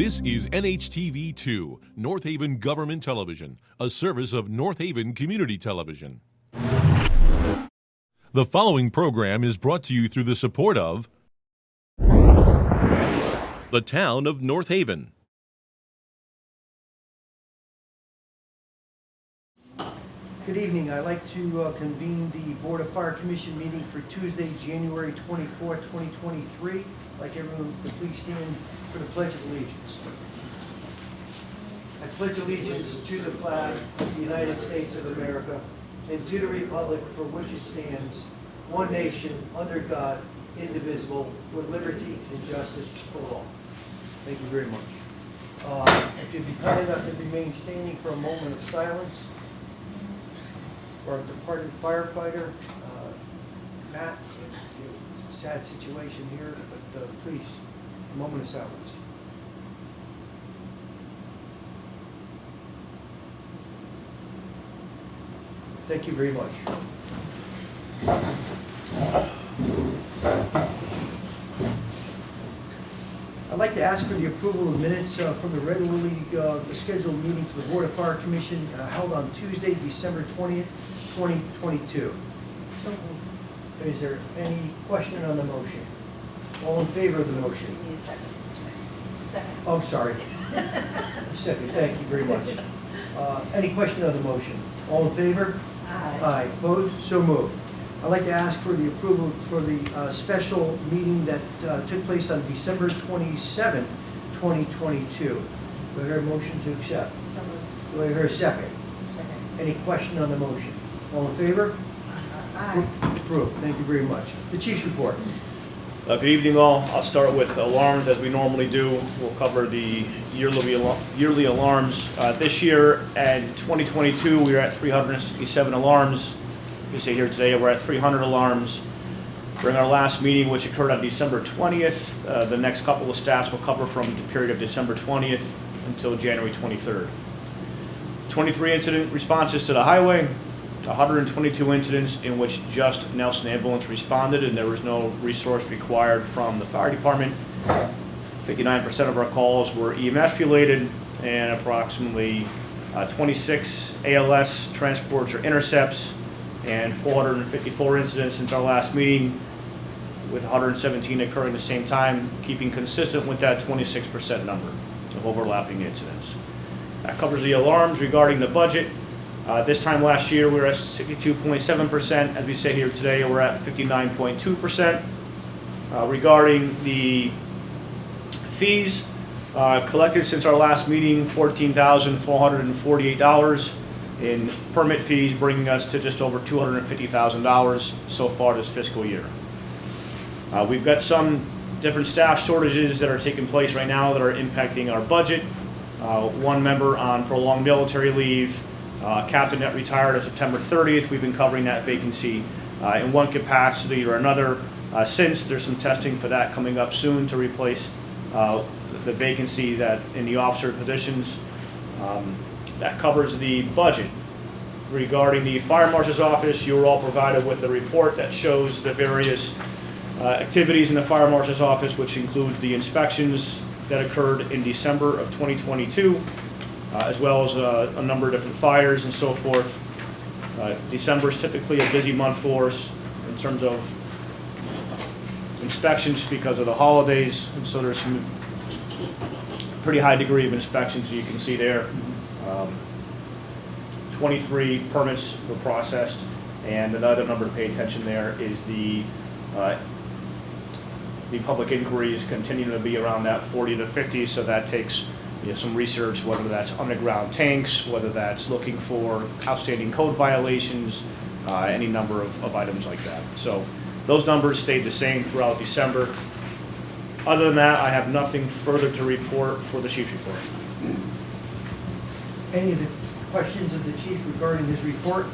This is NHTV2, North Haven Government Television, a service of North Haven Community Television. The following program is brought to you through the support of the Town of North Haven. Good evening. I'd like to convene the Board of Fire Commission meeting for Tuesday, January 24, 2023. I'd like everyone to please stand for the Pledge of Allegiance. I pledge allegiance to the flag of the United States of America and to the republic for which it stands, one nation, under God, indivisible, with liberty and justice for all. Thank you very much. If you'd be kind enough to remain standing for a moment of silence. Our departed firefighter, Matt. It's a sad situation here, but please, a moment of silence. Thank you very much. I'd like to ask for the approval of minutes from the regularly scheduled meeting for the Board of Fire Commission held on Tuesday, December 20th, 2022. Is there any question on the motion? All in favor of the motion? Need a second. Second. Oh, I'm sorry. Second, thank you very much. Any question on the motion? All in favor? Aye. Aye. Opposed? So moved. I'd like to ask for the approval for the special meeting that took place on December 27th, 2022. Do I hear a motion to accept? So moved. Do I hear a second? Second. Any question on the motion? All in favor? Aye. Approved. Thank you very much. The Chief's report. Good evening, all. I'll start with alarms as we normally do. We'll cover the yearly alarms. This year and 2022, we are at 367 alarms. You see here today, we're at 300 alarms. During our last meeting, which occurred on December 20th, the next couple of stats will cover from the period of December 20th until January 23rd. 23 incident responses to the highway, 122 incidents in which just Nelson Ambulance responded and there was no resource required from the fire department. 59% of our calls were EMS related, and approximately 26 ALS transports or intercepts, and 454 incidents since our last meeting, with 117 occurring at the same time, keeping consistent with that 26% number of overlapping incidents. That covers the alarms. Regarding the budget, this time last year we were at 62.7%. As we say here today, we're at 59.2%. Regarding the fees collected since our last meeting, $14,448 in permit fees, bringing us to just over $250,000 so far this fiscal year. We've got some different staff shortages that are taking place right now that are impacting our budget. One member on prolonged military leave, captain that retired on September 30th. We've been covering that vacancy in one capacity or another since. There's some testing for that coming up soon to replace the vacancy that in the officer positions. That covers the budget. Regarding the fire marshal's office, you were all provided with a report that shows the various activities in the fire marshal's office, which includes the inspections that occurred in December of 2022, as well as a number of different fires and so forth. December is typically a busy month for us in terms of inspections because of the holidays, and so there's some pretty high degree of inspections you can see there. 23 permits were processed, and another number to pay attention there is the public inquiries continue to be around that 40 to 50, so that takes some research, whether that's underground tanks, whether that's looking for outstanding code violations, any number of items like that. So those numbers stayed the same throughout December. Other than that, I have nothing further to report for the Chief's report. Any of the questions of the Chief regarding his report?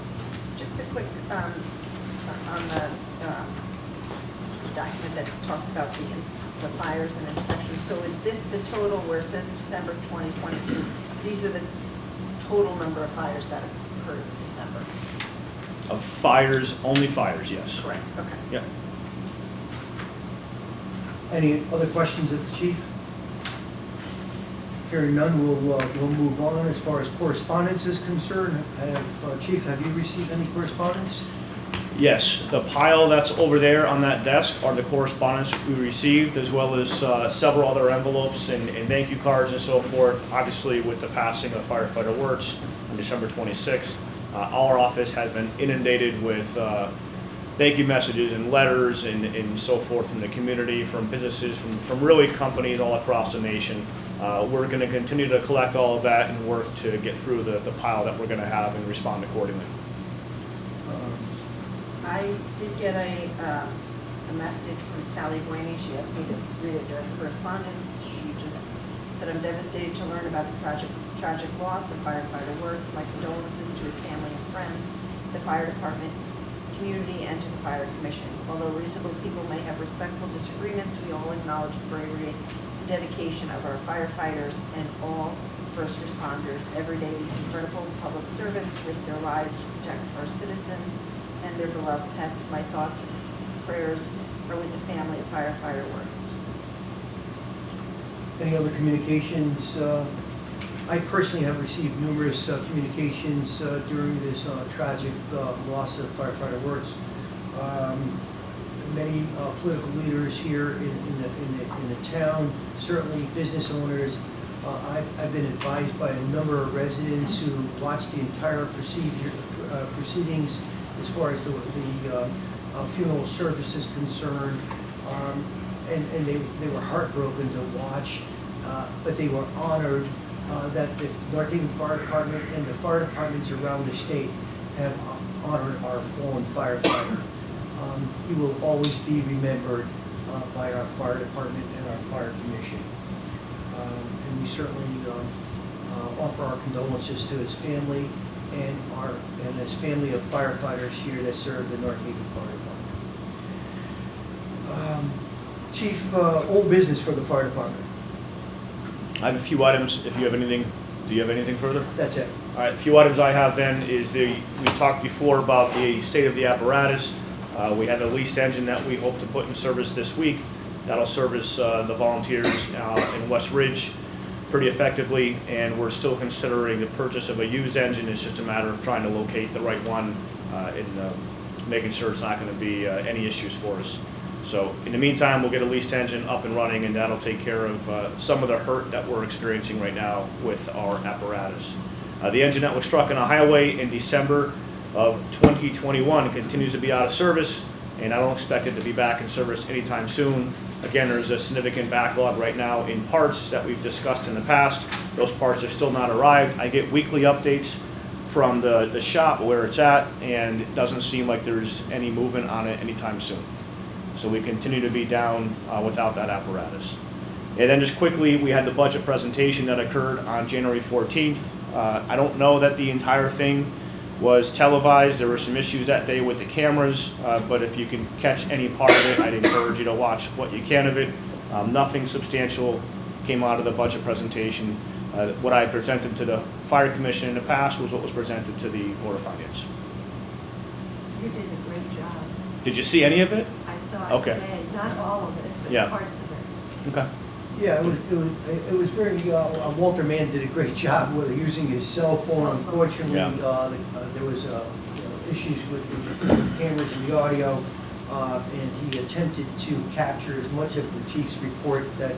Just a quick, on the document that talks about the fires and inspections. So is this the total where it says December 2022? These are the total number of fires that occurred in December? Of fires, only fires, yes. Correct, okay. Yeah. Any other questions of the Chief? Hearing none, we'll move on. As far as correspondence is concerned, Chief, have you received any correspondence? Yes, the pile that's over there on that desk are the correspondence we received, as well as several other envelopes and thank you cards and so forth. Obviously, with the passing of firefighter Wirtz on December 26th, our office has been inundated with thank you messages and letters and so forth from the community, from businesses, from really companies all across the nation. We're going to continue to collect all of that and work to get through the pile that we're going to have and respond accordingly. I did get a message from Sally Blaney. She asked me to read it during correspondence. She just said, I'm devastated to learn about the tragic loss of firefighter Wirtz. My condolences to his family and friends, the fire department, community, and to the fire commission. Although reasonable people may have respectful disagreements, we all acknowledge the bravery and dedication of our firefighters and all first responders. Every day, these incredible public servants risk their lives to protect our citizens and their beloved pets. My thoughts and prayers are with the family of firefighter Wirtz. Any other communications? I personally have received numerous communications during this tragic loss of firefighter Wirtz. Many political leaders here in the town, certainly business owners. I've been advised by a number of residents who watched the entire proceedings as far as the funeral service is concerned, and they were heartbroken to watch, but they were honored that the North Haven Fire Department and the fire departments around the state have honored our fallen firefighter. He will always be remembered by our fire department and our fire commission. And we certainly offer our condolences to his family and his family of firefighters here that serve the North Haven Fire Department. Chief, old business for the fire department. I have a few items. If you have anything, do you have anything further? That's it. All right, a few items I have then is we've talked before about the state of the apparatus. We have a leased engine that we hope to put in service this week. That'll service the volunteers in West Ridge pretty effectively, and we're still considering the purchase of a used engine. It's just a matter of trying to locate the right one and making sure it's not going to be any issues for us. So in the meantime, we'll get a leased engine up and running, and that'll take care of some of the hurt that we're experiencing right now with our apparatus. The engine that was struck on a highway in December of 2021 continues to be out of service, and I don't expect it to be back in service anytime soon. Again, there's a significant backlog right now in parts that we've discussed in the past. Those parts have still not arrived. I get weekly updates from the shop where it's at, and it doesn't seem like there's any movement on it anytime soon. So we continue to be down without that apparatus. And then just quickly, we had the budget presentation that occurred on January 14th. I don't know that the entire thing was televised. There were some issues that day with the cameras, but if you can catch any part of it, I'd encourage you to watch what you can of it. Nothing substantial came out of the budget presentation. What I presented to the Fire Commission in the past was what was presented to the Board of Finance. You did a great job. Did you see any of it? I saw it Okay. today, not all of it, but Yeah. parts of it. Okay. Yeah, it was very, Walter Mann did a great job with using his cell phone. Unfortunately, Yeah. there was issues with the cameras and the audio, and he attempted to capture as much of the chief's report that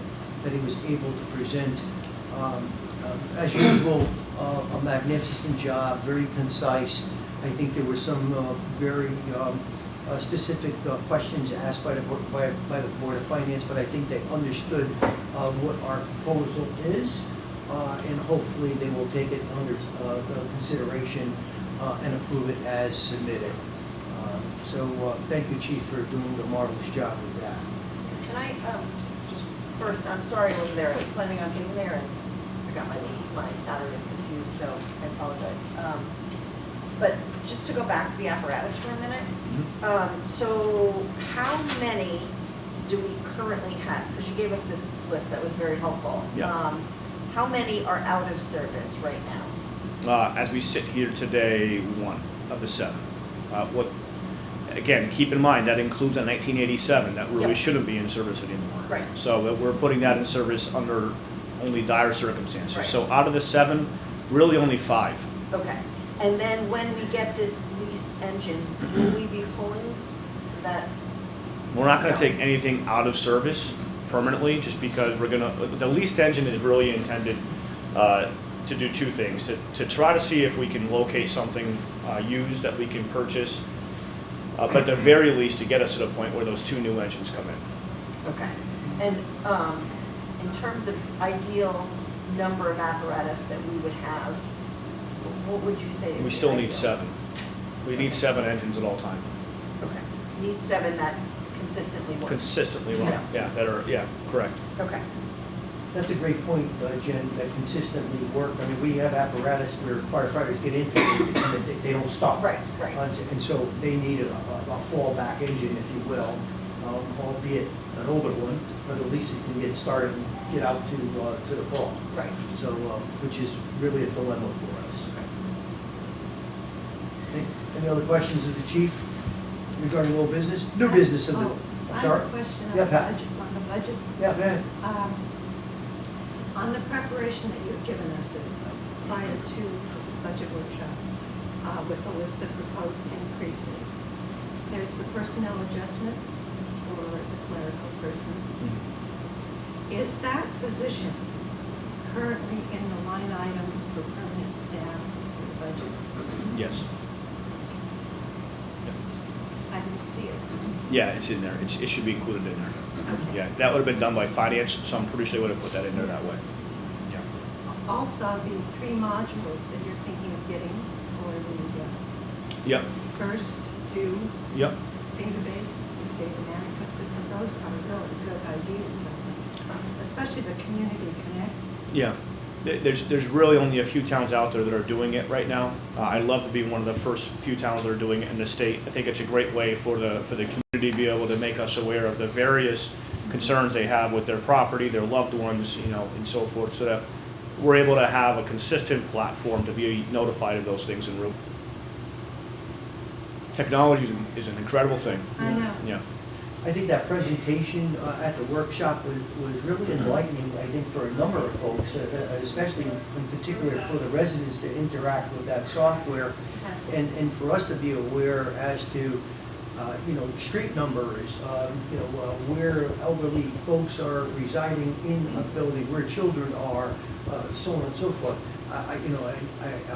he was able to present. As usual, a magnificent job, very concise. I think there were some very specific questions asked by the Board of Finance, but I think they understood what our proposal is, and hopefully they will take it under consideration and approve it as submitted. So thank you, Chief, for doing a marvelous job with that. Can I, just first, I'm sorry I wasn't there. I was planning on being there and I got my Saturdays confused, so I apologize. But just to go back to the apparatus for a minute, so how many do we currently have? Because you gave us this list that was very helpful. Yeah. How many are out of service right now? As we sit here today, 1 of the 7. Again, keep in mind, that includes a 1987 that really Yep. shouldn't be in service anymore. Right. So we're putting that in service under only dire circumstances. Right. So out of the 7, really only 5. Okay. And then when we get this leased engine, will we be pulling that? We're not gonna take anything out of service permanently, just because the leased engine is really intended to do 2 things. To try to see if we can locate something used that we can purchase, but at the very least to get us to the point where those 2 new engines come in. Okay. And in terms of ideal number of apparatus that we would have, what would you say is We the still need ideal? 7. We need 7 engines at all time, Okay. Need 7 that consistently work. consistently run. Yeah. Correct. Okay. That's a great point, Jen, that consistently work. I mean, we have apparatus where firefighters get into it and they don't stop. Right, right. And so they need a fallback engine, if you will, albeit an older one, but at least it can get started and get out to the call. Right. So, which is really a dilemma for us. Any other questions of the chief regarding old business? New business of the, I I'm sorry? have a question on Yeah, the Pat. budget, Yeah, go ahead. On the preparation that you've given us prior to the budget workshop, with the list of proposed increases, there's the personnel adjustment for the clerical person. Is that position currently in the line item for permanent staff for the budget? Yes. I didn't see it. Yeah, it's in there. It should be included in there. Yeah, that would have been done by finance, so I'm pretty sure they would have put that in there that way. Yeah. Also, the 3 modules that you're thinking of getting for the Yep, first due yep. database, data management system, those are really good ideas, I think, especially the Community Connect. Yeah. There's really only a few towns out there that are doing it right now. I'd love to be one of the first few towns that are doing it in the state. I think it's a great way for the community to be able to make us aware of the various concerns they have with their property, their loved ones, and so forth, so that we're able to have a consistent platform to be notified of those things en route. Technology is an incredible thing. I know. Yeah. I think that presentation at the workshop was really enlightening, I think, for a number of folks, especially in particular for the residents to interact with that software and for us to be aware as to, street numbers, where elderly folks are residing in a building, where children are, so on and so forth.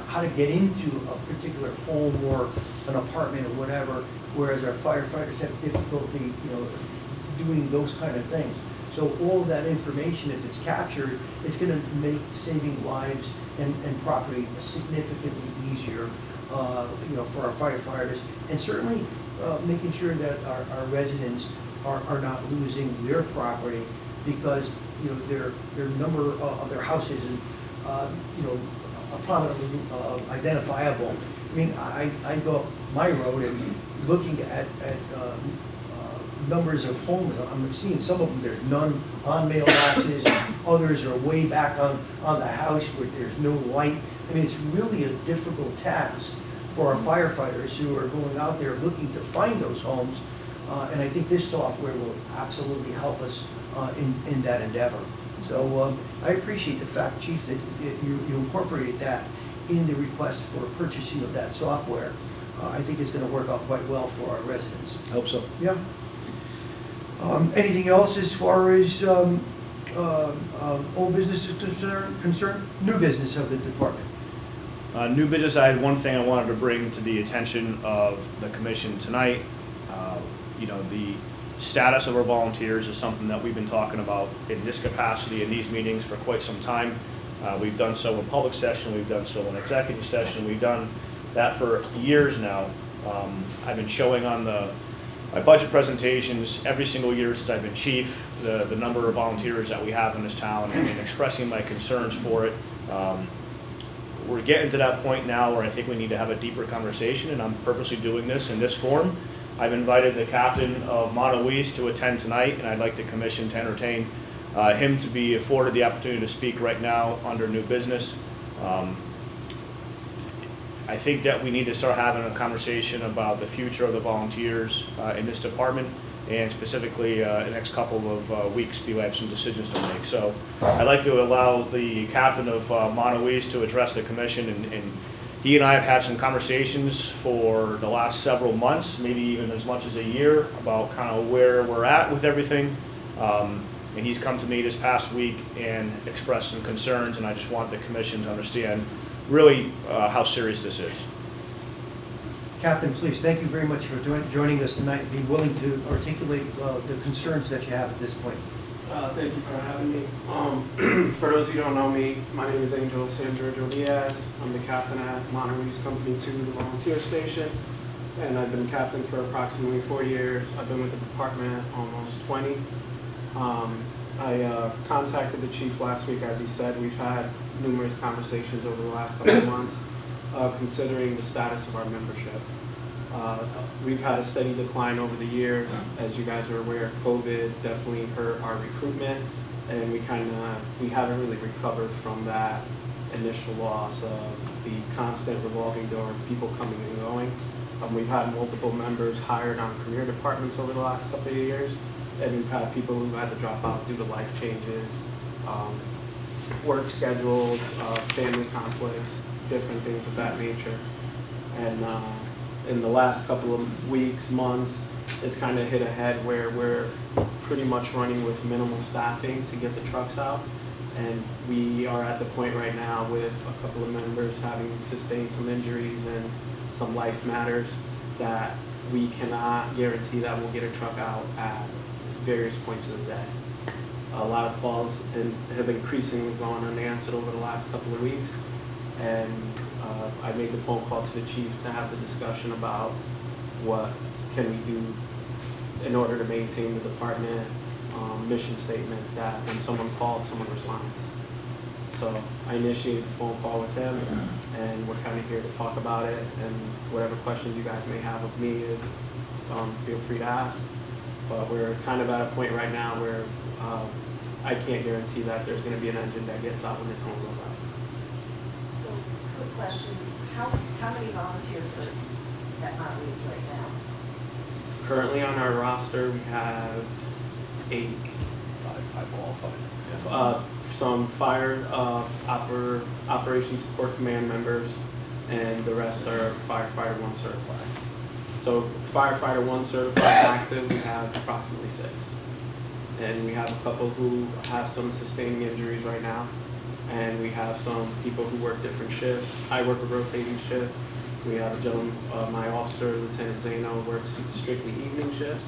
How to get into a particular home or an apartment or whatever, whereas our firefighters have difficulty, doing those kind of things. So all of that information, if it's captured, is gonna make saving lives and property significantly easier, for our firefighters. And certainly, making sure that our residents are not losing their property because, their number of their houses is, prominently identifiable. I mean, I go up my road and looking at numbers of homes, I'm seeing some of them, there's none on mailboxes, others are way back on the house where there's no light. I mean, it's really a difficult task for our firefighters who are going out there looking to find those homes. And I think this software will absolutely help us in that endeavor. So I appreciate the fact, Chief, that you incorporated that in the request for purchasing of that software. I think it's going to work out quite well for our residents. Hope so. Yeah. Anything else as far as old business is concerned? New business of the department? New business, I had one thing I wanted to bring to the attention of the commission tonight. The status of our volunteers is something that we've been talking about in this capacity in these meetings for quite some time. We've done so in public session, we've done so in executive session, we've done that for years now. I've been showing on my budget presentations every single year since I've been chief, the number of volunteers that we have in this town and expressing my concerns for it. We're getting to that point now where I think we need to have a deeper conversation, and I'm purposely doing this in this forum. I've invited the captain of Monte Luis to attend tonight, and I'd like the commission to entertain him to be afforded the opportunity to speak right now under new business. I think that we need to start having a conversation about the future of the volunteers in this department and specifically the next couple of weeks, we have some decisions to make. So I'd like to allow the captain of Mono East to address the commission, and he and I have had some conversations for the last several months, maybe even as much as a year, about kind of where we're at with everything. And he's come to me this past week and expressed some concerns, and I just want the commission to understand really how serious this is. Captain, please, thank you very much for joining us tonight and being willing to articulate the concerns that you have at this point. Thank you for having me. For those who don't know me, my name is Angel San Giorgio Diaz. I'm the captain at Monterey Company 2, the volunteer station, and I've been captain for approximately 4 years. I've been with the department almost 20. I contacted the chief last week, as he said. We've had numerous conversations over the last couple of months considering the status of our membership. We've had a steady decline over the years. As you guys are aware, COVID definitely hurt our recruitment, and we haven't really recovered from that initial loss of the constant revolving door of people coming and going. We've had multiple members hired on career departments over the last couple of years, and we've had people who had to drop out due to life changes, work schedules, family conflicts, different things of that nature. And in the last couple of weeks, months, it's kind of hit a head where we're pretty much running with minimal staffing to get the trucks out. And we are at the point right now with a couple of members having sustained some injuries and some life matters that we cannot guarantee that we'll get a truck out at various points of the day. A lot of calls have increasingly gone unanswered over the last couple of weeks, and I made the phone call to the chief to have the discussion about what can we do in order to maintain the department mission statement that when someone calls, someone responds. So I initiated the phone call with him, and we're kind of here to talk about it, and whatever questions you guys may have of me is feel free to ask. But we're kind of at a point right now where I can't guarantee that there's going to be an engine that gets out when the tone goes out. So, quick question, how many volunteers are at Monterey East right now? Currently on our roster, we have 8. Five qualified. Some fire operations support command members, and the rest are firefighter 1 certified. So firefighter 1 certified active, we have approximately 6. And we have a couple who have some sustaining injuries right now. And we have some people who work different shifts. I work a rotating shift. We have a gentleman, my officer, Lieutenant Zeno, works strictly evening shifts.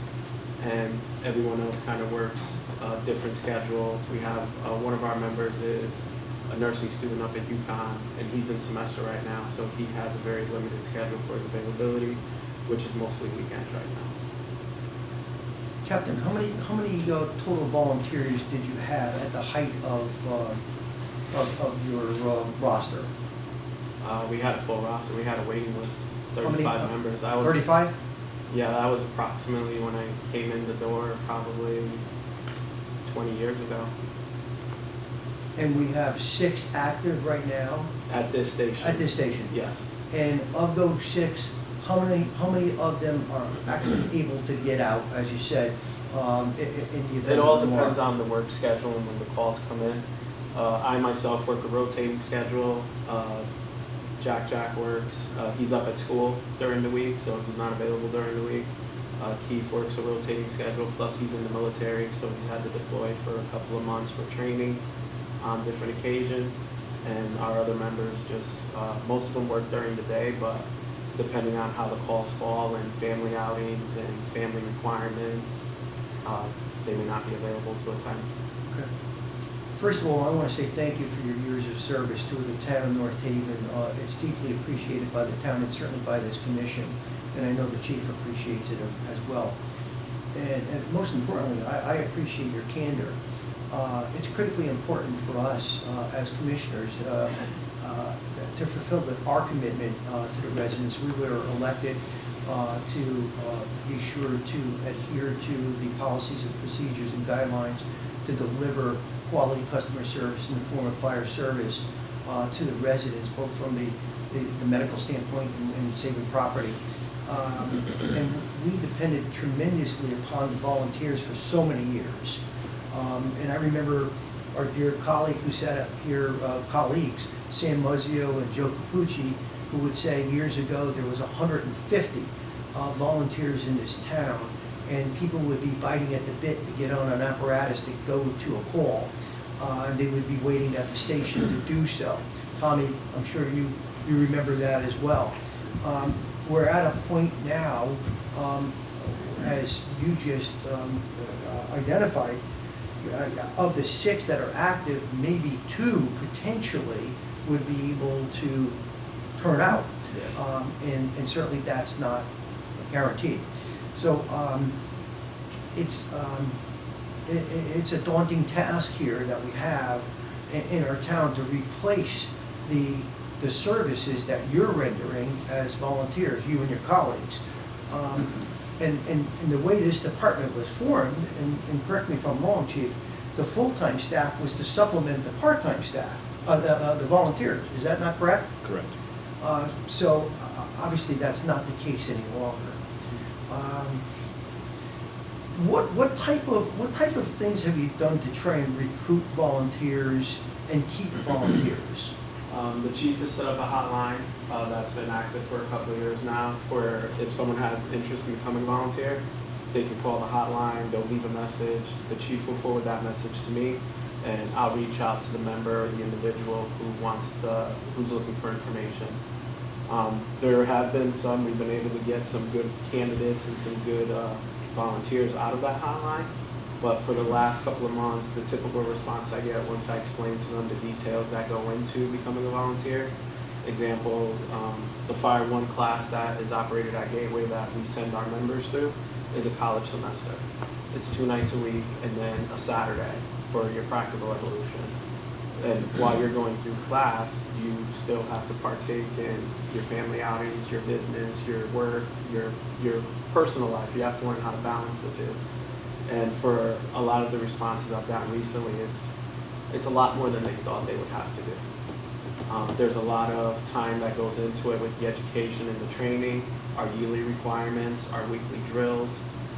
And everyone else kind of works different schedules. We have one of our members is a nursing student up at UConn, and he's in semester right now, so he has a very limited schedule for his availability, which is mostly weekends right now. Captain, how many total volunteers did you have at the height of your roster? We had a full roster. We had a waiting list, How many, 35 members. 35? Yeah, that was approximately when I came in the door, probably 20 years ago. And we have 6 active right now At this station. at this station. Yes. And of those 6, how many of them are actually able to get out, as you said, in the event It all of a depends war? on the work schedule and when the calls come in. I myself work a rotating schedule. Jack works. He's up at school during the week, so he's not available during the week. Keith works a rotating schedule, plus he's in the military, so he's had to deploy for a couple of months for training on different occasions. And our other members just, most of them work during the day, but depending on how the calls fall and family outings and family requirements, they may not be available to attend. Okay. First of all, I want to say thank you for your years of service to the town of North Haven. It's deeply appreciated by the town and certainly by this commission, and I know the chief appreciates it as well. And most importantly, I appreciate your candor. It's critically important for us as commissioners to fulfill our commitment to the residents. We were elected to be sure to adhere to the policies and procedures and guidelines to deliver quality customer service in the form of fire service to the residents, both from the medical standpoint and saving property. And we depended tremendously upon the volunteers for so many years. And I remember our dear colleague who sat up here, colleagues, Sam Muzio and Joe Capucci, who would say years ago there was 150 volunteers in this town, and people would be biting at the bit to get on an apparatus to go to a call, and they would be waiting at the station to do so. Tommy, I'm sure you remember that as well. We're at a point now, as you just identified, of the 6 that are active, maybe 2 potentially would be able to turn out. And certainly that's not guaranteed. So it's a daunting task here that we have in our town to replace the services that you're rendering as volunteers, you and your colleagues. And the way this department was formed, and correct me if I'm wrong, Chief, the full-time staff was to supplement the part-time staff, the volunteers. Is that not correct? Correct. So obviously that's not the case any longer. What type of things have you done to try and recruit volunteers and keep volunteers? The chief has set up a hotline that's been active for a couple of years now, where if someone has interest in becoming a volunteer, they can call the hotline, they'll leave a message, the chief will forward that message to me, and I'll reach out to the member, the individual who's looking for information. There have been some, we've been able to get some good candidates and some good volunteers out of that hotline. But for the last couple of months, the typical response I get once I explain to them the details that go into becoming a volunteer. Example, the Fire 1 class that is operated at Gateway that we send our members through is a college semester. It's 2 nights a week and then a Saturday for your practical evolution. And while you're going through class, you still have to partake in your family outings, your business, your work, your personal life. You have to learn how to balance the two. And for a lot of the responses I've gotten recently, it's a lot more than they thought they would have to do. There's a lot of time that goes into it with the education and the training, our yearly requirements, our weekly drills.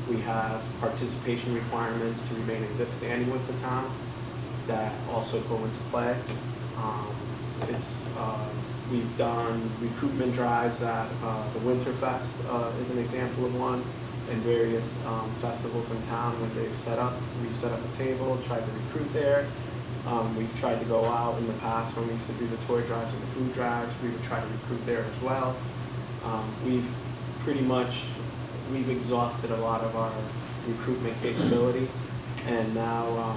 We have participation requirements to remain in good standing with the town that also go into play. We've done recruitment drives at the Winterfest is an example of one, and various festivals in town when they've set up. We've set up a table, tried to recruit there. We've tried to go out in the past when we used to do the toy drives and the food drives. We would try to recruit there as well. We've exhausted a lot of our recruitment capability, and now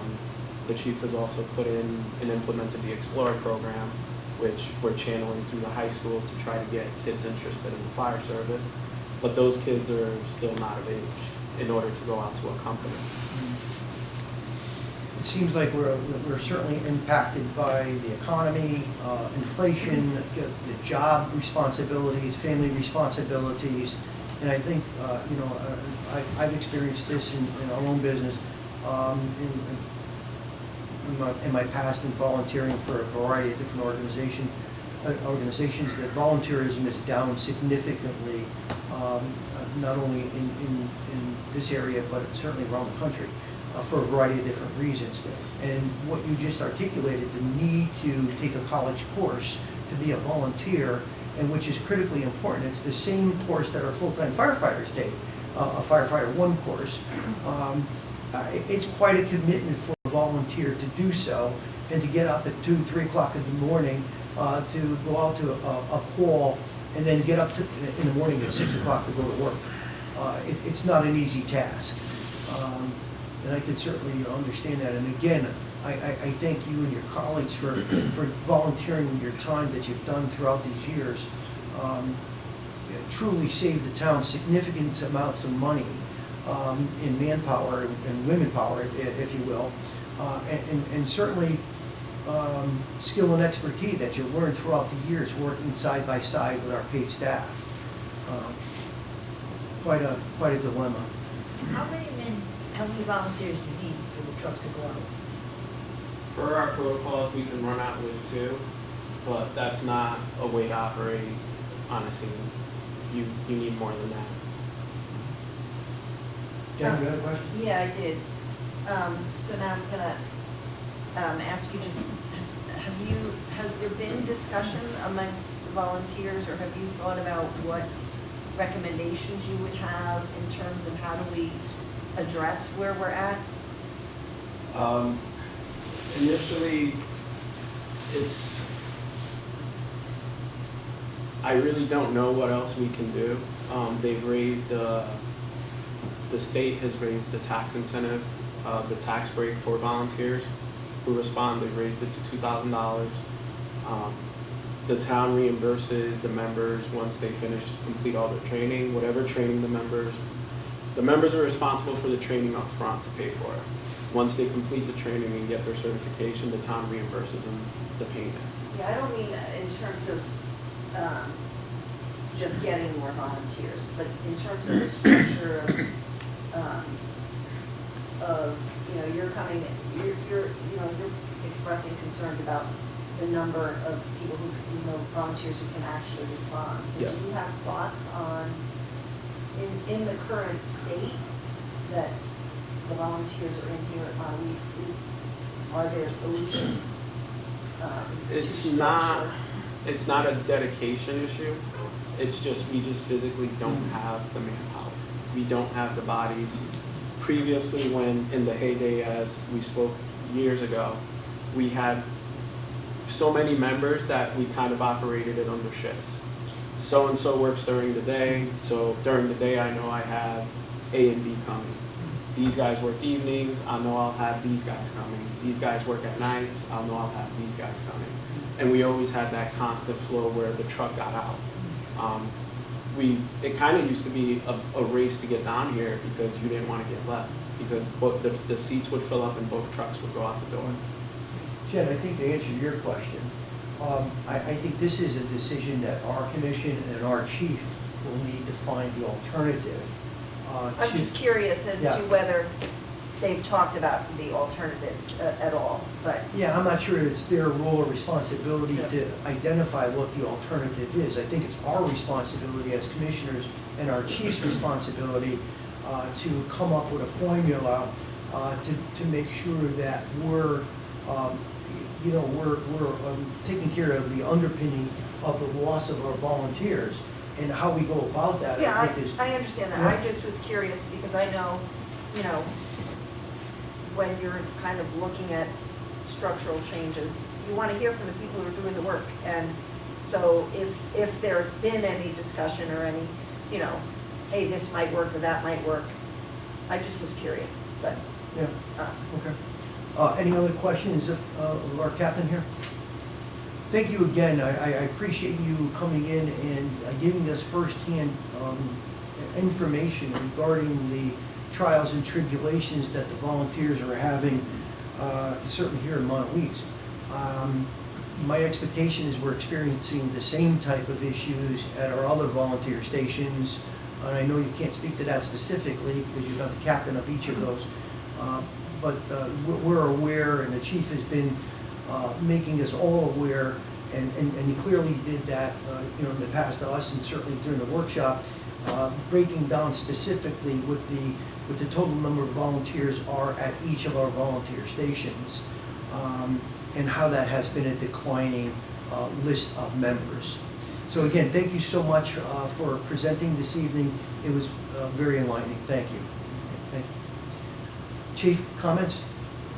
the chief has also put in and implemented the Explorer program, which we're channeling through the high school to try to get kids interested in the fire service. But those kids are still not of age in order to go out to a company. It seems like we're certainly impacted by the economy, inflation, the job responsibilities, family responsibilities, and I think I've experienced this in our own business, in my past in volunteering for a variety of different organizations. That volunteerism is down significantly, not only in this area, but certainly around the country, for a variety of different reasons. And what you just articulated, the need to take a college course to be a volunteer, and which is critically important. It's the same course that our full-time firefighters take, a Firefighter 1 course. It's quite a commitment for a volunteer to do so, and to get up at 2, 3 o'clock in the morning, to go out to a call, and then get up in the morning at 6 o'clock to go to work. It's not an easy task. And I can certainly understand that. And again, I thank you and your colleagues for volunteering your time that you've done throughout these years. Truly saved the town significant amounts of money in manpower and women power, if you will, and certainly skill and expertise that you learned throughout the years working side by side with our paid staff. Quite a dilemma. How many volunteers do you need for the truck to go out? For our protocols, we can run out with 2, but that's not a way to operate on a scene. you need more than that. Jen, you had a question? Yeah, I did. So now I'm gonna ask you just, has there been discussion amongst the volunteers, or have you thought about what recommendations you would have in terms of how do we address where we're at? Initially, I really don't know what else we can do. They've raised, the state has raised the tax incentive, the tax break for volunteers who respond. They've raised it to $2,000. The town reimburses the members once they complete all their training, whatever training the members are responsible for the training up front to pay for it. Once they complete the training and get their certification, the town reimburses them the payment. Yeah, I don't mean in terms of just getting more volunteers, but in terms of the structure of you're coming, you're expressing concerns about the number of people who, volunteers who can actually respond. So Yeah. do you have thoughts on, in the current state that the volunteers are in here at Monteese, are there solutions to structure? It's not a dedication issue. It's just, we just physically don't have the manpower. We don't have the bodies. Previously, when in the heyday, as we spoke years ago, we had so many members that we kind of operated it under shifts. So-and-so works during the day, so during the day I know I have A and B coming. These guys work evenings, I know I'll have these guys coming. These guys work at nights, I'll know I'll have these guys coming. And we always had that constant flow where the truck got out. It kind of used to be a race to get down here because you didn't want to get left, because both the seats would fill up and both trucks would go out the door. Jen, I think to answer your question, I think this is a decision that our commission and our chief will need to find the alternative. I'm just curious as Yeah. to whether they've talked about the alternatives at all, but. Yeah, I'm not sure it's their role or responsibility to identify what the alternative is. I think it's our responsibility as commissioners and our chief's responsibility to come up with a formula to make sure that we're taking care of the underpinning of the loss of our volunteers, and how we go about that. Yeah, I think is, I understand that. Yeah. I just was curious because I know, when you're kind of looking at structural changes, you want to hear from the people who are doing the work. And so if there's been any discussion or any, hey, this might work or that might work, I just was curious, but. yeah, okay. Any other questions of our captain here? Thank you again. I appreciate you coming in and giving us firsthand information regarding the trials and tribulations that the volunteers are having, certainly here in Monteese. My expectation is we're experiencing the same type of issues at our other volunteer stations. And I know you can't speak to that specifically because you're not the captain of each of those. But we're aware, and the chief has been making us all aware, and he clearly did that in the past to us, and certainly during the workshop, breaking down specifically what the total number of volunteers are at each of our volunteer stations, and how that has been a declining list of members. So again, thank you so much for presenting this evening. It was very enlightening. Thank you. Thank you. Chief, comments?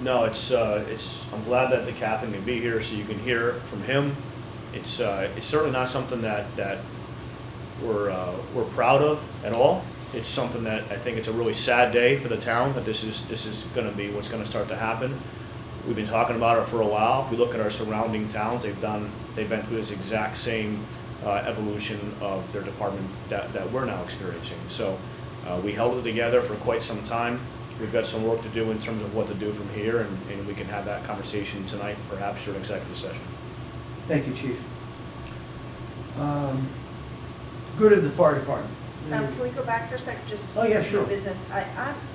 No, I'm glad that the captain can be here so you can hear from him. It's certainly not something that we're proud of at all. It's something that I think it's a really sad day for the town that this is going to be what's going to start to happen. We've been talking about it for a while. If we look at our surrounding towns, they've been through this exact same evolution of their department that we're now experiencing. So we held it together for quite some time. We've got some work to do in terms of what to do from here, and we can have that conversation tonight, perhaps during executive session. Thank you, Chief. Good of the fire department. Can we go back for a second, just? Oh, yeah, sure. Business,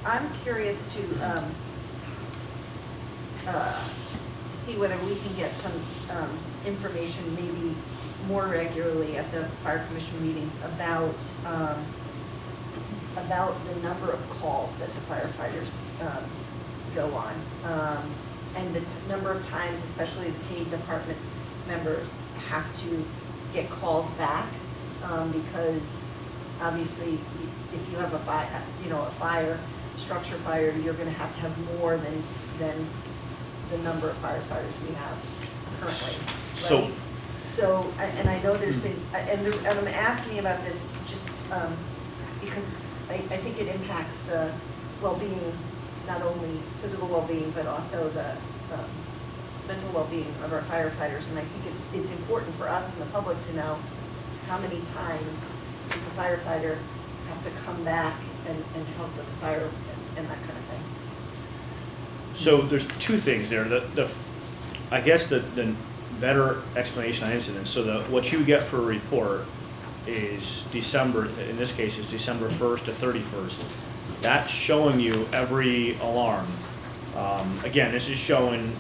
I'm curious to see whether we can get some information maybe more regularly at the fire commission meetings about the number of calls that the firefighters go on. And the number of times, especially the paid department members, have to get called back, because obviously if you have a fire, structure fire, you're gonna have to have more than the number of firefighters we have currently, So- right? So, and I know there's been, and I'm asking about this just because I think it impacts the well-being, not only physical well-being, but also the mental well-being of our firefighters. And I think it's important for us and the public to know how many times does a firefighter have to come back and help with the fire and that kind of thing. So there's two things there. I guess the better explanation on incidents. So what you get for a report is December, in this case, is December 1st to 31st. That's showing you every alarm. Again, this is showing,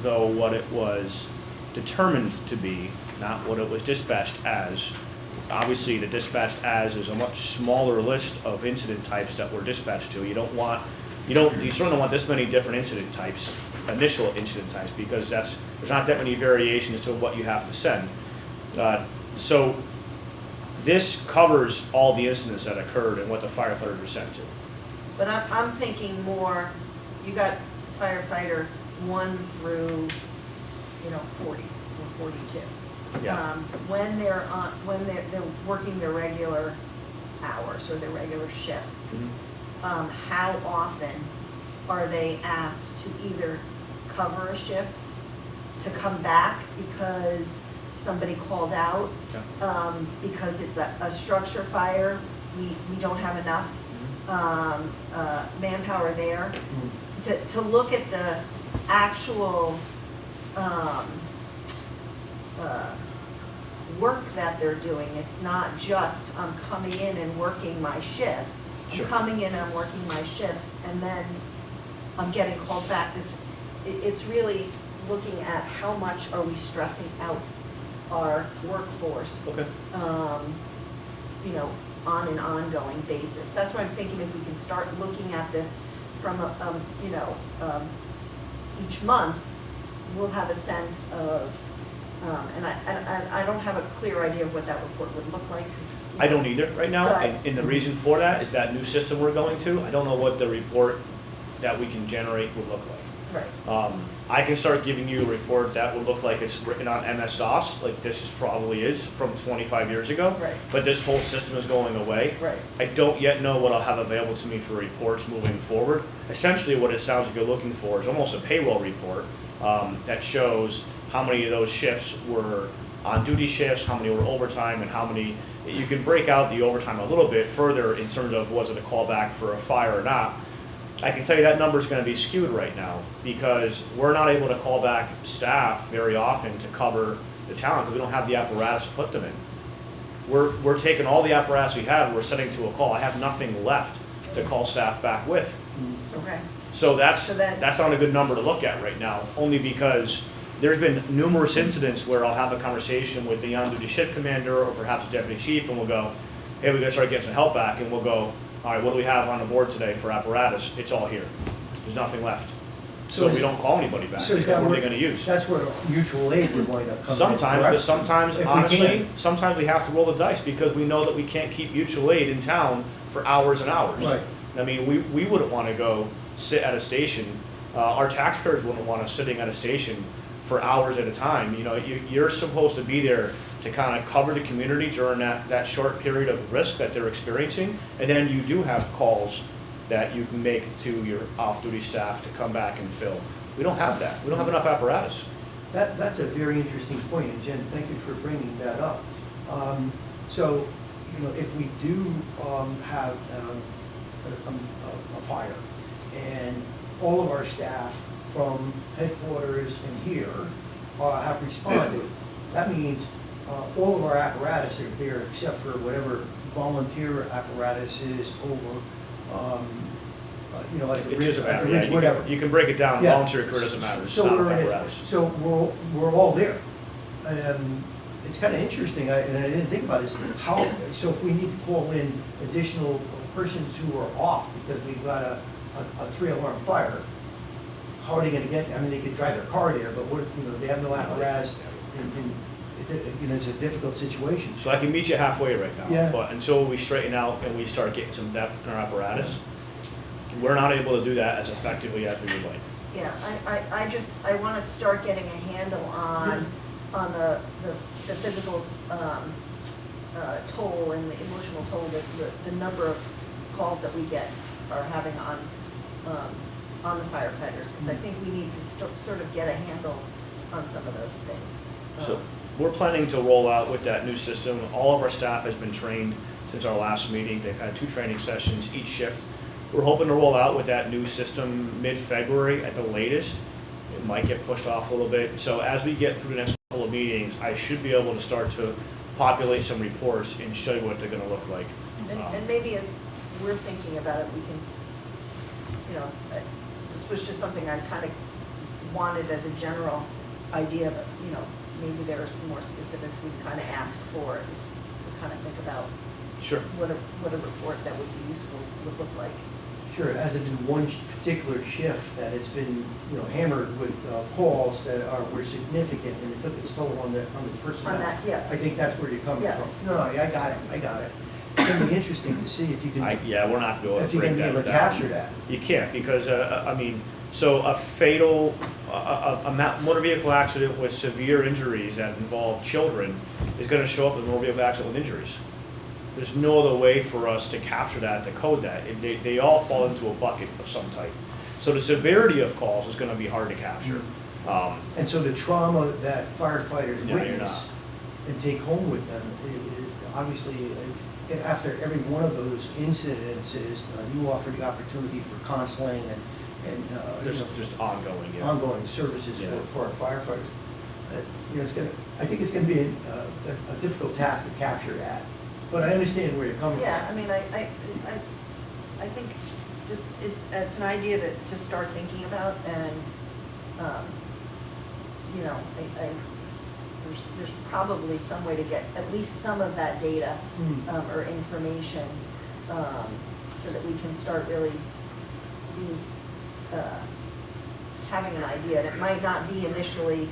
though, what it was determined to be, not what it was dispatched as. Obviously, the dispatched as is a much smaller list of incident types that were dispatched to. You certainly don't want this many different incident types, initial incident types, because there's not that many variations to what you have to send. So this covers all the incidents that occurred and what the firefighters were sent to. But I'm thinking more, you got firefighter 1 through, 40 or 42. Yeah. When they're working their regular hours or their regular shifts, how often are they asked to either cover a shift, to come back because somebody called out, Okay. because it's a structure fire, we don't have enough manpower there, to look at the actual work that they're doing. It's not just I'm coming in and working my shifts. Sure. I'm coming in, I'm working my shifts, and then I'm getting called back. It's really looking at how much are we stressing out our workforce, Okay. on an ongoing basis. That's why I'm thinking if we can start looking at this from each month, we'll have a sense of, and I don't have a clear idea of what that report would look like, because. I don't either right now, Right. and the reason for that is that new system we're going to. I don't know what the report that we can generate would look like. Right. I can start giving you a report that would look like it's written on MS-DOS, like this probably is from 25 years ago. Right. But this whole system is going away. Right. I don't yet know what I'll have available to me for reports moving forward. Essentially, what it sounds like you're looking for is almost a payroll report that shows how many of those shifts were on-duty shifts, how many were overtime, and how many. You can break out the overtime a little bit further in terms of was it a callback for a fire or not. I can tell you that number is going to be skewed right now because we're not able to call back staff very often to cover the talent because we don't have the apparatus to put them in. We're taking all the apparatus we have, we're sending to a call. I have nothing left to call staff back with. Okay. So that's So then- that's not a good number to look at right now, only because there's been numerous incidents where I'll have a conversation with the on-duty shift commander or perhaps a deputy chief, and we'll go, hey, we gotta start getting some help back, and we'll go, all right, what do we have on the board today for apparatus? It's all here. There's nothing left. So So we don't call anybody back, So is because that what are where- they gonna use? That's where mutual aid would wind up coming in, Sometimes, correct? but sometimes, If we honestly, can. sometimes we have to roll the dice because we know that we can't keep mutual aid in town for hours and hours. Right. I mean, we wouldn't wanna go sit at a station, our taxpayers wouldn't want us sitting at a station for hours at a time. You know, you're supposed to be there to kind of cover the community during that short period of risk that they're experiencing. And then you do have calls that you can make to your off-duty staff to come back and fill. We don't have that. We don't have enough apparatus. That's a very interesting point, and Jen, thank you for bringing that up. So, if we do have a fire, and all of our staff from headquarters and here have responded, that means all of our apparatus are there except for whatever volunteer apparatus is over you know, at the It ridge, doesn't at matter, the yeah, ridge, you whatever. can, you can break it down, Yeah. volunteer career doesn't matter, it's So not a we're in it. apparatus. So we're all there. It's kind of interesting, and I didn't think about this, how, so if we need to call in additional persons who are off because we've got a 3-alarm fire, how are they gonna get, I mean, they could drive their car there, but what, you know, they have no apparatus, and, you know, it's a difficult situation. So I can meet you halfway right now, Yeah. but until we straighten out and we start getting some depth in our apparatus, we're not able to do that as effectively as we would like. Yeah, I want to start getting a handle on the physical toll and the emotional toll that the number of calls that we get are having on the firefighters, because I think we need to sort of get a handle on some of those things. So we're planning to roll out with that new system. All of our staff has been trained since our last meeting. They've had 2 training sessions each shift. We're hoping to roll out with that new system mid-February at the latest. It might get pushed off a little bit. So as we get through the next couple of meetings, I should be able to start to populate some reports and show you what they're gonna look like. And maybe as we're thinking about it, we can, you know, this was just something I kind of wanted as a general idea, but, you know, maybe there are some more specifics we can kind of ask for as we kind of think about Sure. what a report that would be useful would look like. Sure, it hasn't been one particular shift that it's been, you know, hammered with calls that were significant, and it took its toll on the personnel. On that, yes. I think that's where you're coming Yes. from. No, I got it. It's gonna be interesting to see if you can, Yeah, we're not going if to you're break gonna be able that to down. capture that. You can't, because, I mean, so a fatal, a motor vehicle accident with severe injuries that involve children is gonna show up as a motor vehicle accident with injuries. There's no other way for us to capture that, to code that. They all fall into a bucket of some type. So the severity of calls is gonna be hard to capture. And so the trauma that firefighters No, you're witness and take home with them, obviously, after every one of those incidences, you offer the opportunity for counseling and There's you know, just ongoing, yeah. ongoing services Yeah. for our firefighters. You know, I think it's gonna be a difficult task to capture that, but I understand where you're coming from. Yeah, I mean, I think just, it's an idea to start thinking about, and, you know, there's probably some way to get at least some of that data, or information, so that we can start really being, having an idea. And it might not be initially,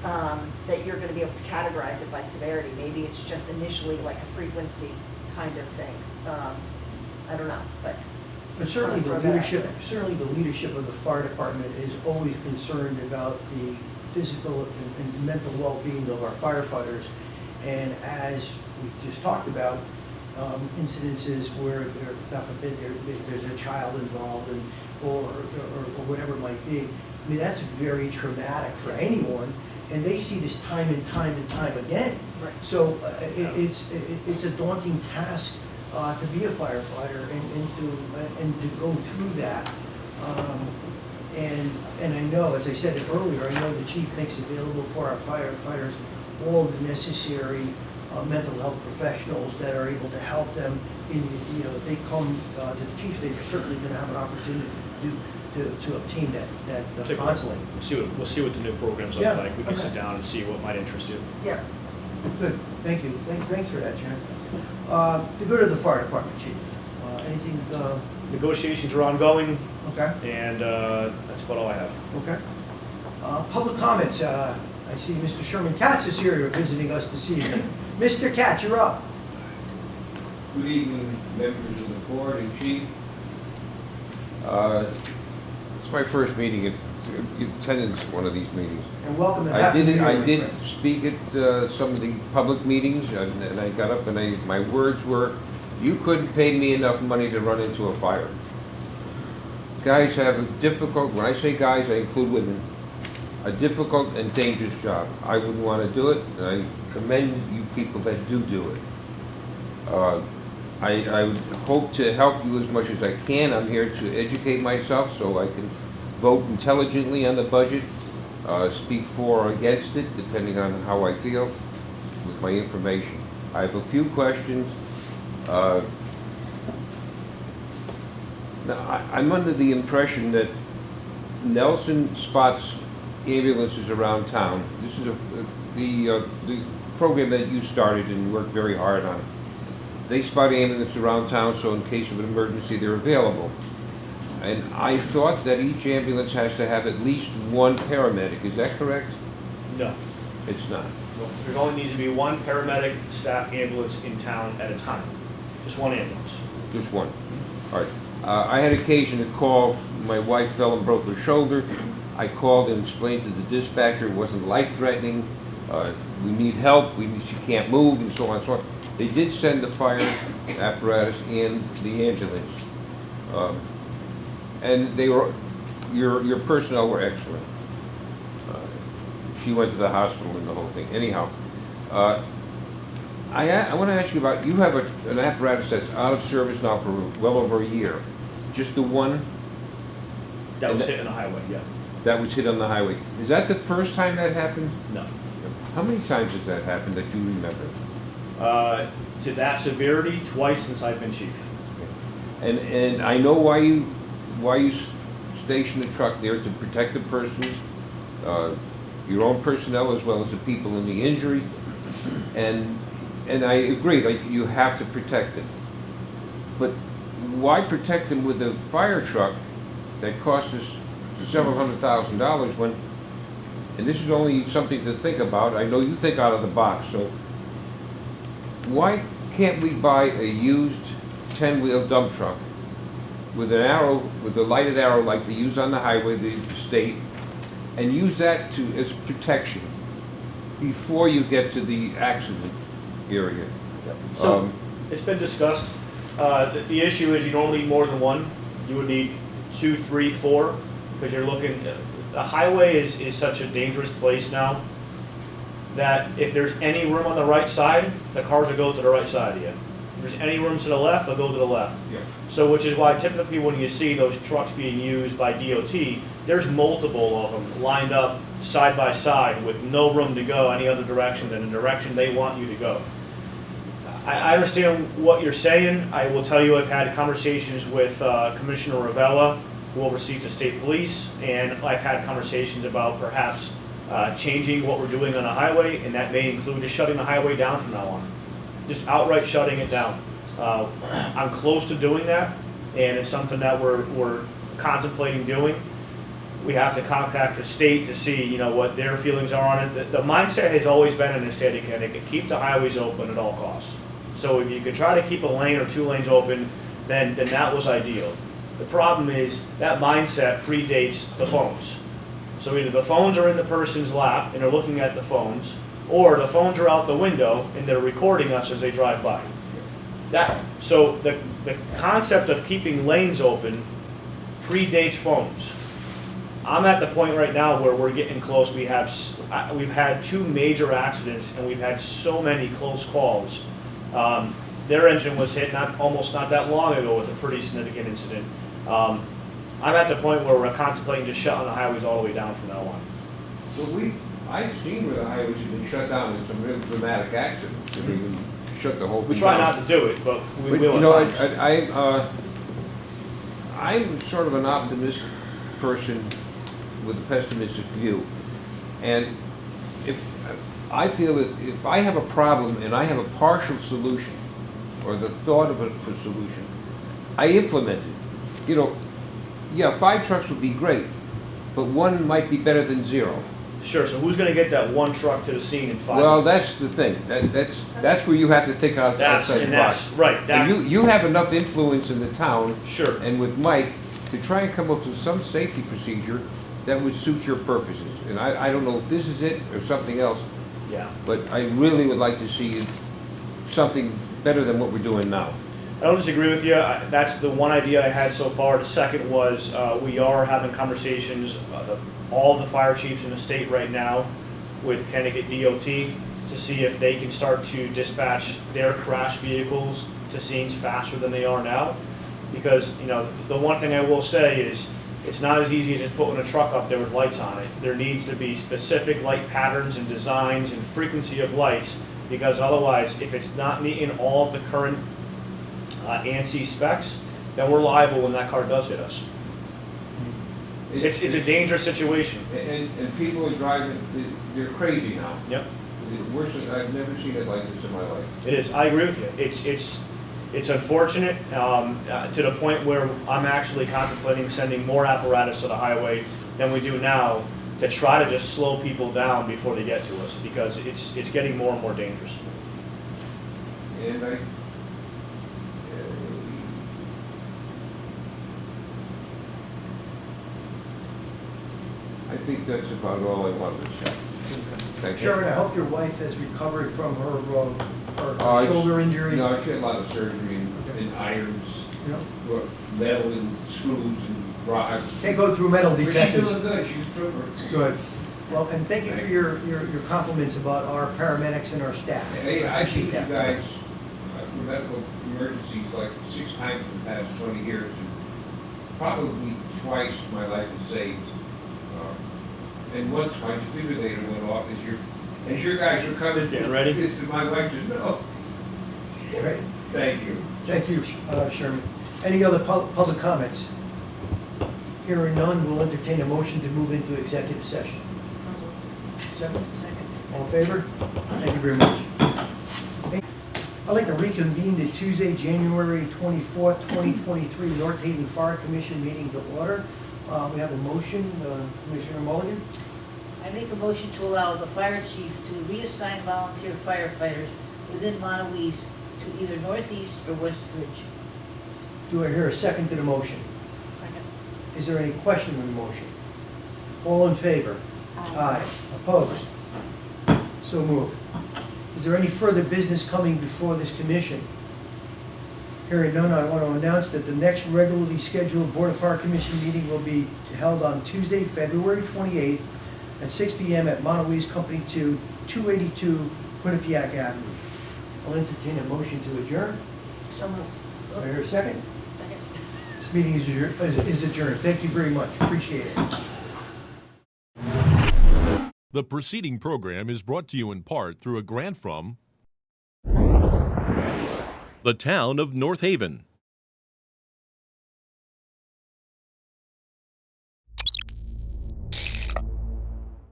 that you're gonna be able to categorize it by severity. Maybe it's just initially like a frequency kind of thing. I don't know, but. But certainly the Throw that out leadership, there. certainly the leadership of the fire department is always concerned about the physical and mental well-being of our firefighters. And as we just talked about, incidences where there, God forbid, there's a child involved or whatever it might be. I mean, that's very traumatic for anyone, and they see this time and time again. Right. So it's a daunting task to be a firefighter and to go through that. And I know, as I said it earlier, I know the chief makes available for our firefighters all the necessary mental health professionals that are able to help them. You know, if they come to the chief, they're certainly going to have an opportunity to obtain that Take a look. counseling. We'll see what the new programs look Yeah, like. We can okay. sit down and see what might interest you. Yeah, Good, thank you. Thanks for that, Jen. The good of the fire department, chief. Anything? Negotiations are ongoing, Okay. and that's about all I have. Okay. Public comments. I see Mr. Sherman Katz is here visiting us this evening. Mr. Katz, you're up. Good evening, members of the board and chief. It's my first meeting in attendance at one of these meetings. And welcome and I happy did New Year, I my did friend. speak at some of the public meetings, and I got up and my words were, "You couldn't pay me enough money to run into a fire." Guys have a difficult, when I say guys, I include women, a difficult and dangerous job. I wouldn't want to do it, and I commend you people that do it. I would hope to help you as much as I can. I'm here to educate myself so I can vote intelligently on the budget, speak for or against it, depending on how I feel with my information. I have a few questions. Now, I'm under the impression that Nelson spots ambulances around town. This is the program that you started and worked very hard on. They spot ambulances around town, so in case of an emergency, they're available. And I thought that each ambulance has to have at least one paramedic. Is that correct? No. It's not. There only needs to be one paramedic staff ambulance in town at a time. Just one ambulance. Just one. All right. I had occasion to call. My wife fell and broke her shoulder. I called and explained to the dispatcher it wasn't life-threatening. We need help. She can't move, and so on and so on. They did send the fire apparatus and the ambulance, and they were your personnel were excellent. She went to the hospital and the whole thing. Anyhow, I want to ask you about, you have an apparatus that's out of service now for well over a year. Just the one That was hit on the highway, yeah. that was hit on the highway. Is that the first time that happened? No. How many times has that happened that you remember? To that severity, twice since I've been chief. And I know why you stationed the truck there, to protect the persons, your own personnel as well as the people in the injury. And I agree, like, you have to protect them. But why protect them with a fire truck that cost us several $100,000 when, and this is only something to think about, I know you think out of the box, so why can't we buy a used 10-wheel dump truck with an arrow, with a lighted arrow like they use on the highway, the state, and use that as protection before you get to the accident area? So, it's been discussed. The issue is you don't need more than one. You would need 2, 3, 4, because you're looking, the highway is such a dangerous place now that if there's any room on the right side, the cars will go to the right side of you. If there's any room to the left, they'll go to the left. Yeah. So which is why typically when you see those trucks being used by DOT, there's multiple of them lined up side by side with no room to go any other direction than the direction they want you to go. I understand what you're saying. I will tell you I've had conversations with Commissioner Ravella, who oversees the state police, and I've had conversations about perhaps changing what we're doing on the highway, and that may include just shutting the highway down from now on. Just outright shutting it down. I'm close to doing that, and it's something that we're contemplating doing. We have to contact the state to see, what their feelings are on it. The mindset has always been in the state of Connecticut, keep the highways open at all costs. So if you could try to keep a lane or 2 lanes open, then that was ideal. The problem is that mindset predates the phones. So either the phones are in the person's lap and they're looking at the phones, or the phones are out the window and they're recording us as they drive by. So the concept of keeping lanes open predates phones. I'm at the point right now where we're getting close. We've had 2 major accidents and we've had so many close calls. Their engine was hit almost not that long ago with a pretty significant incident. I'm at the point where we're contemplating just shutting the highways all the way down from now on. Well, I've seen where the highways have been shut down in some real dramatic accidents. They even shut the whole thing We try down. not to do it, but we But, will at times. I'm sort of an optimistic person with a pessimistic view. And I feel that if I have a problem and I have a partial solution, or the thought of a solution, I implement it. 5 trucks would be great, but 1 might be better than 0. Sure, so who's gonna get that 1 truck to the scene in 5 Well, minutes? that's the thing. That's where you have to think outside the box. Right, And you have enough influence in the town sure. and with Mike to try and come up with some safety procedure that would suit your purposes. And I don't know if this is it or something else, Yeah. but I really would like to see something better than what we're doing now. I don't disagree with you. That's the one idea I had so far. The second was we are having conversations, all the fire chiefs in the state right now with Connecticut DOT to see if they can start to dispatch their crash vehicles to scenes faster than they are now. Because, the one thing I will say is it's not as easy as just putting a truck up there with lights on it. There needs to be specific light patterns and designs and frequency of lights, because otherwise, if it's not meeting all of the current ANSI specs, then we're liable when that car does hit us. It's a dangerous situation. And people are driving, they're crazy now. Yep, Worse, I've never seen it like this in my life. it is. I agree with you. It's unfortunate to the point where I'm actually contemplating sending more apparatus to the highway than we do now to try to just slow people down before they get to us, because it's getting more and more dangerous. And I think that's about all I wanted to say. Thank you. Sharon, I hope your wife has recovered from her Uh, shoulder injury. No, she had a lot of surgery and irons, Yeah. metal and screws and rods. Can't go through metal But she's detectors. doing good, she's a trooper. Good. Well, and thank you for your compliments about our paramedics and our staff. Hey, I've used you Yeah. guys for medical emergencies like 6 times in the past 20 years. And probably twice my life was saved. And once my defibrillator went off as your guys were coming. Getting ready? My wife said, no. Great. Thank you. Thank you, Sherman. Any other public comments? Hearing none, we'll entertain a motion to move into executive session. Second? All in favor? Thank you very much. I'd like to reconvene the Tuesday, January 24th, 2023 North Haven Fire Commission meeting to order. We have a motion, Commissioner Mulligan. I make a motion to allow the fire chief to reassign volunteer firefighters within Montauk to either Northeast or West Ridge. Do I hear a second to the motion? Second. Is there any question on the motion? All in favor? Aye. Opposed? So moved. Is there any further business coming before this commission? Hearing none, I want to announce that the next regularly scheduled Board of Fire Commission meeting will be held on Tuesday, February 28th at 6 p.m. at Montauk Company 2, 282 Quinnipiac Avenue. I'll entertain a motion to adjourn. So moved. Do I hear a second? Second. This meeting is adjourned. Thank you very much. Appreciate it. The preceding program is brought to you in part through a grant from the town of North Haven.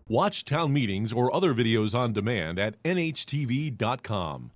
Watch town meetings or other videos on demand at nhtv.com.